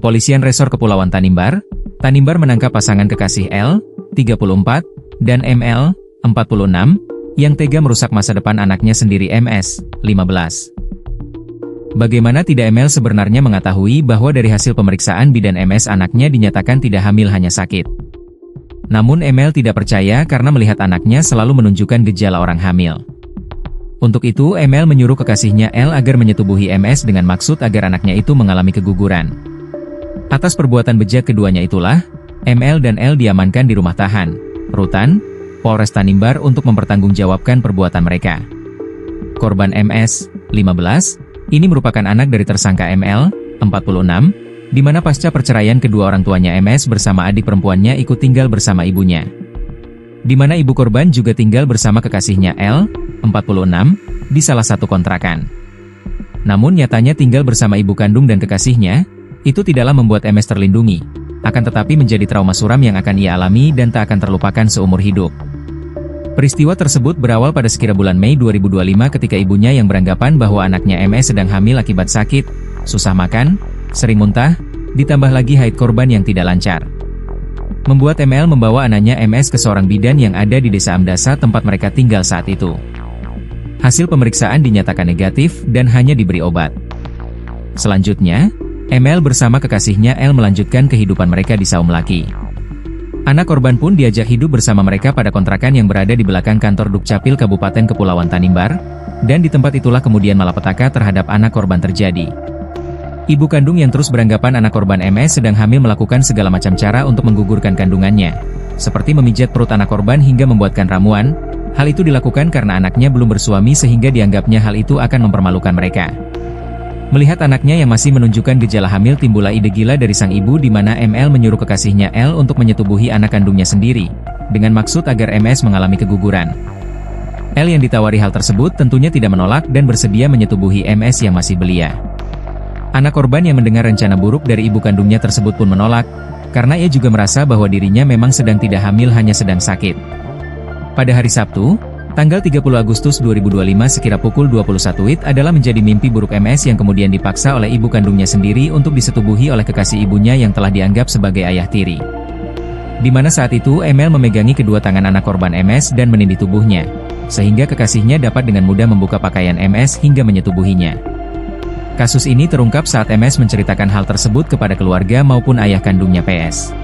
Kepolisian Resor Kepulauan Tanimbar menangkap pasangan kekasih L, 34, dan ML, 46, yang tega merusak masa depan anaknya sendiri MS, 15. Bagaimana tidak ML sebenarnya mengetahui bahwa dari hasil pemeriksaan bidan MS anaknya dinyatakan tidak hamil hanya sakit. Namun ML tidak percaya karena melihat anaknya selalu menunjukkan gejala orang hamil. Untuk itu ML menyuruh kekasihnya L agar menyetubuhi MS dengan maksud agar anaknya itu mengalami keguguran. Atas perbuatan bejat keduanya itulah, ML dan L diamankan di rumah tahan, Rutan, Polres Tanimbar untuk mempertanggungjawabkan perbuatan mereka. Korban MS, 15, ini merupakan anak dari tersangka ML, 46, di mana pasca perceraian kedua orang tuanya MS bersama adik perempuannya ikut tinggal bersama ibunya. Di mana ibu korban juga tinggal bersama kekasihnya L, 46, di salah satu kontrakan. Namun nyatanya tinggal bersama ibu kandung dan kekasihnya, itu tidaklah membuat MS terlindungi, akan tetapi menjadi trauma suram yang akan ia alami dan tak akan terlupakan seumur hidup. Peristiwa tersebut berawal pada sekira bulan Mei 2025 ketika ibunya yang beranggapan bahwa anaknya MS sedang hamil akibat sakit, susah makan, sering muntah, ditambah lagi haid korban yang tidak lancar. Membuat ML membawa anaknya MS ke seorang bidan yang ada di Desa Amdasa tempat mereka tinggal saat itu. Hasil pemeriksaan dinyatakan negatif dan hanya diberi obat. Selanjutnya, ML bersama kekasihnya L melanjutkan kehidupan mereka di Saumlaki. Anak korban pun diajak hidup bersama mereka pada kontrakan yang berada di belakang kantor Dukcapil Kabupaten Kepulauan Tanimbar, dan di tempat itulah kemudian malapetaka terhadap anak korban terjadi. Ibu kandung yang terus beranggapan anak korban MS sedang hamil melakukan segala macam cara untuk menggugurkan kandungannya, seperti memijat perut anak korban hingga membuatkan ramuan. Hal itu dilakukan karena anaknya belum bersuami sehingga dianggapnya hal itu akan mempermalukan mereka. Melihat anaknya yang masih menunjukkan gejala hamil, timbullah ide gila dari sang ibu di mana ML menyuruh kekasihnya L untuk menyetubuhi anak kandungnya sendiri, dengan maksud agar MS mengalami keguguran. L yang ditawari hal tersebut tentunya tidak menolak dan bersedia menyetubuhi MS yang masih belia. Anak korban yang mendengar rencana buruk dari ibu kandungnya tersebut pun menolak, karena ia juga merasa bahwa dirinya memang sedang tidak hamil, hanya sedang sakit. Pada hari Sabtu, tanggal 30 Agustus 2025 sekira pukul 21 WIB adalah menjadi mimpi buruk MS yang kemudian dipaksa oleh ibu kandungnya sendiri untuk disetubuhi oleh kekasih ibunya yang telah dianggap sebagai ayah tiri. Di mana saat itu ML memegangi kedua tangan anak korban MS dan menindih tubuhnya, sehingga kekasihnya dapat dengan mudah membuka pakaian MS hingga menyetubuhinya. Kasus ini terungkap saat MS menceritakan hal tersebut kepada keluarga maupun ayah kandungnya PS.